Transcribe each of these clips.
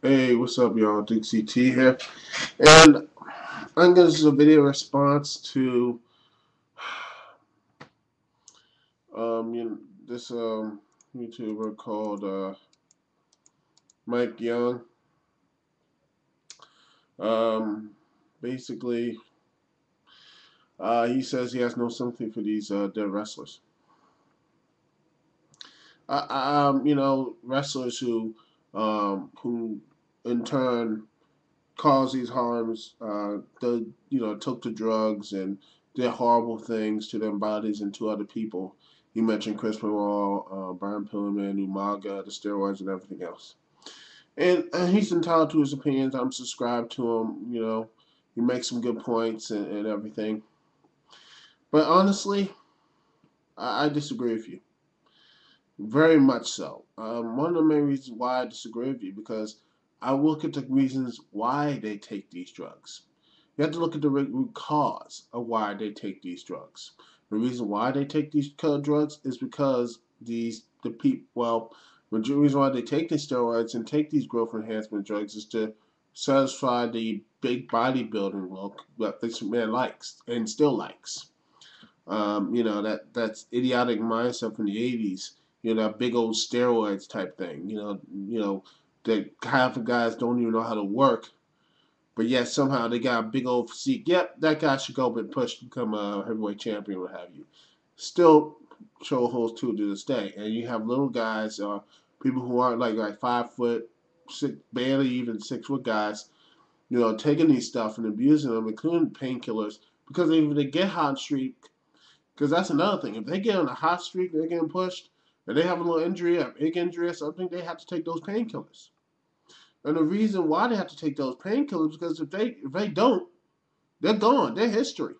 Hey, what's up, y'all? Dick-CT here, and I'm gonna do a video response to you know, this YouTuber called Mike Young. Um, Basically, he says he has no sympathy for these dead wrestlers. Wrestlers who in turn cause these harms, took the drugs and did horrible things to their bodies and to other people. You mentioned Chris Benoit, Brian Pillman, Umaga, the steroids, and everything else. And he's entitled to his opinions. I'm subscribed to him. He makes some good points and everything. But honestly, I disagree with you. Very much so. One of the main reasons why I disagree with you because I look at the reasons why they take these drugs. You have to look at the root cause of why they take these drugs. The reason why they take these drugs is because the people. Well, the reason why they take the steroids and take these growth enhancement drugs is to satisfy the big bodybuilding look that this man likes and still likes. That's idiotic mindset from the '80s. That big old steroids type thing. That half the guys don't even know how to work, but yet somehow they got a big old physique. Yep, that guy should go up and push to become a heavyweight champion, what have you. Still show holes to this day. And you have little guys, people who aren't like 5 foot, six, barely even 6 foot guys, taking these stuff and abusing them, including painkillers, because if they get hot streak, because that's another thing. If they get on a hot streak, they're getting pushed, and they have a little injury, a big injury or something, they have to take those painkillers. And the reason why they have to take those painkillers is because if they don't, they're gone. They're history.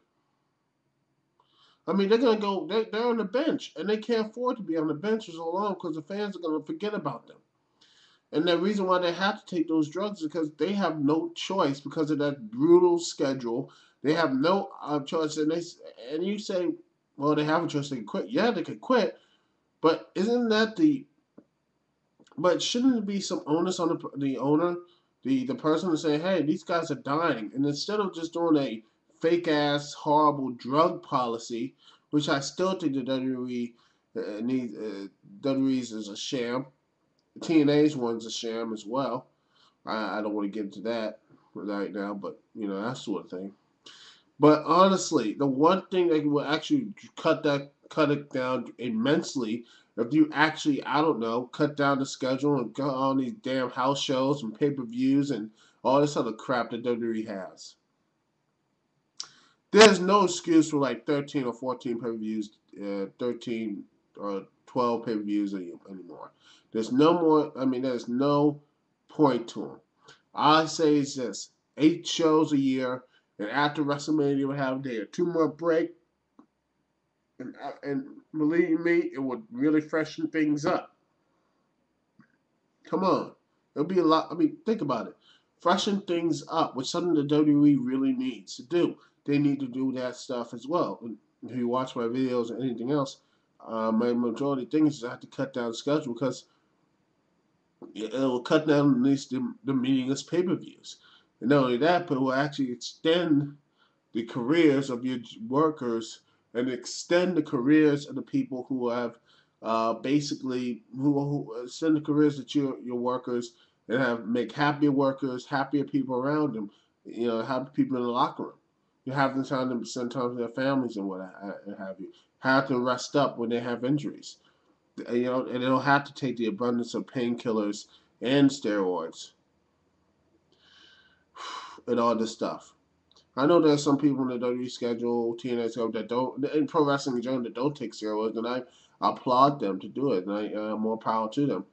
I mean, they're gonna go. They're on the bench, and they can't afford to be on the bench for so long because the fans are gonna forget about them. And the reason why they have to take those drugs is because they have no choice because of that brutal schedule. They have no choice, and you say, well, they have a choice. They can quit. Yeah, they can quit, but isn't that the But shouldn't it be some onus on the owner, the person to say, hey, these guys are dying, and instead of just doing a fake ass horrible drug policy, which I still think the WWE needs, WWE's is a sham. TNA's one's a sham as well. I don't want to get into that right now, but that sort of thing. But honestly, the one thing that will actually cut it down immensely if you actually, I don't know, cut down the schedule and cut on these damn house shows and pay-per-views and all this other crap that WWE has. There's no excuse for like 13 or 14 pay-per-views, 13 or 12 pay-per-views anymore. There's no more. I mean, there's no point to them. I say it's just 8 shows a year, and after WrestleMania, we have a day or 2 more break, and believe me, it would really freshen things up. Come on, it'll be a lot. I mean, think about it. Freshen things up, which something the WWE really needs to do. They need to do that stuff as well. And if you watch my videos or anything else, my majority of things is I have to cut down the schedule because it will cut down at least the meaningless pay-per-views. And not only that, but it will actually extend the careers of your workers and extend the careers of the people who have basically who extend the careers of your workers and have make happier workers, happier people around them. Happy people in the locker room. You have them time to spend time with their families and what have you. Have to rest up when they have injuries. And they don't have to take the abundance of painkillers and steroids and all this stuff. I know there's some people in the WWE schedule, TNA schedule that don't, in pro wrestling in general, that don't take steroids, and I applaud them to do it, and more power to them.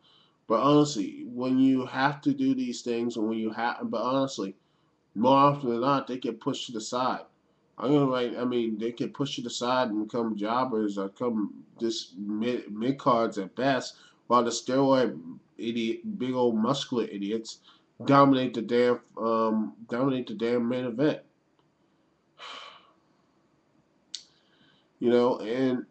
But honestly, when you have to do these things, and when you have, but honestly, more often than not, they get pushed to the side. I'm gonna write. I mean, they get pushed to the side and become jobbers or come just mid cards at best, while the steroid idiot, big old muscular idiots dominate the damn main event. And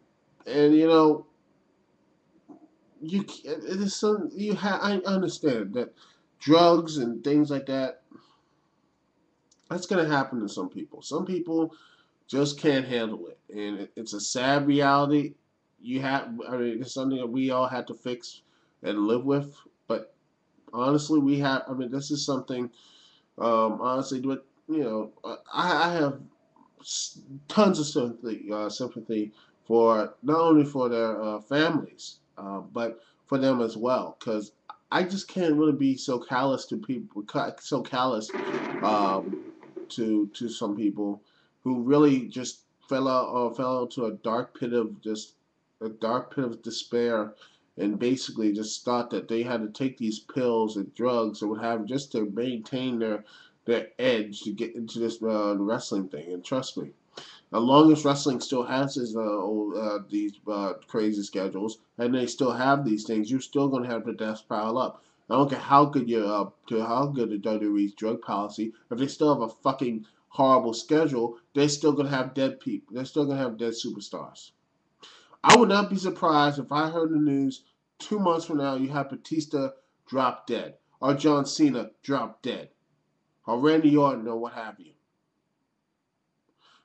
you it is some you have. I understand that drugs and things like that, that's gonna happen to some people. Some people just can't handle it, and it's a sad reality. I mean, it's something that we all had to fix and live with. But honestly, we have. I mean, this is something. Honestly, but I have tons of sympathy for not only for their families, but for them as well. Because I just can't really be so callous to people, so callous to some people who really just fell into a dark pit of despair, and basically just thought that they had to take these pills and drugs or what have you just to maintain their edge to get into this wrestling thing. And trust me, as long as wrestling still has these crazy schedules, and they still have these things, you're still going to have the deaths pile up. I don't care how good how good the WWE's drug policy. If they still have a fucking horrible schedule, they're still going to have dead people. They're still going to have dead superstars. I would not be surprised if I heard the news 2 months from now you have Batista drop dead, or John Cena drop dead, or Randy Orton, or what have you.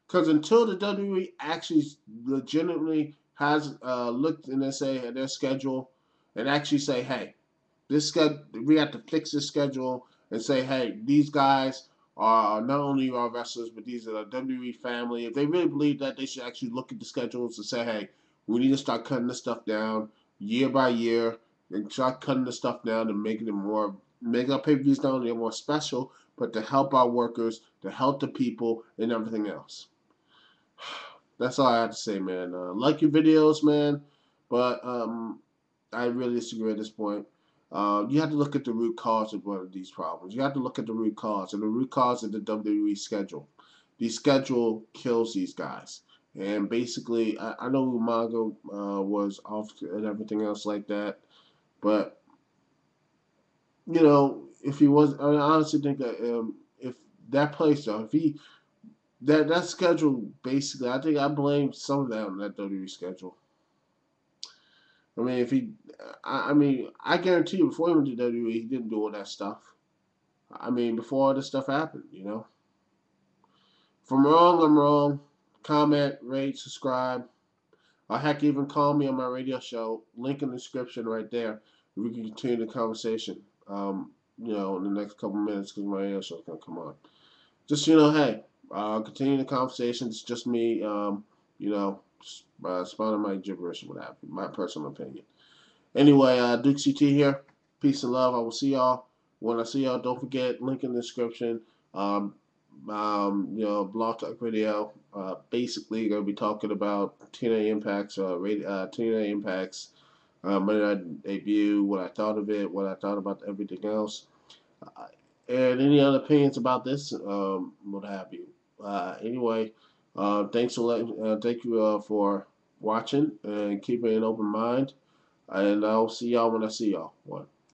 Because until the WWE actually legitimately has looked and they say at their schedule and actually say, hey, we have to fix this schedule and say, hey, these guys are not only our wrestlers, but these are the WWE family. If they really believe that, they should actually look at the schedules and say, hey, we need to start cutting this stuff down year by year and start cutting the stuff down and making it more, make our pay-per-views not only more special, but to help our workers, to help the people, and everything else. That's all I have to say, man. Like your videos, man, but I really disagree at this point. You have to look at the root cause of one of these problems. You have to look at the root cause, and the root cause is the WWE schedule. The schedule kills these guys. And basically, I know Umaga was off and everything else like that, but if he was, I honestly think that if that place, though, if he that schedule basically, I think I blame some of that on that WWE schedule. I mean, if he, I mean, I guarantee you, before he went to WWE, he didn't do all that stuff. I mean, before all this stuff happened. If I'm wrong, I'm wrong. Comment, rate, subscribe, or heck, even call me on my radio show. Link in the description right there. We can continue the conversation. In the next couple minutes because my radio show's gonna come on. Just hey, continue the conversation. It's just me, spouting my gibberish or whatever. My personal opinion. Anyway, Duke CT here. Peace and love. I will see y'all. When I see y'all, don't forget, link in the description. Um, Blog Talk Radio. Basically, going to be talking about TNA Impact's TNA Impact's Monday Night debut, what I thought of it, what I thought about everything else, and any other opinions about this, what have you. Anyway, thank you for watching and keeping an open mind. And I'll see y'all when I see y'all. One.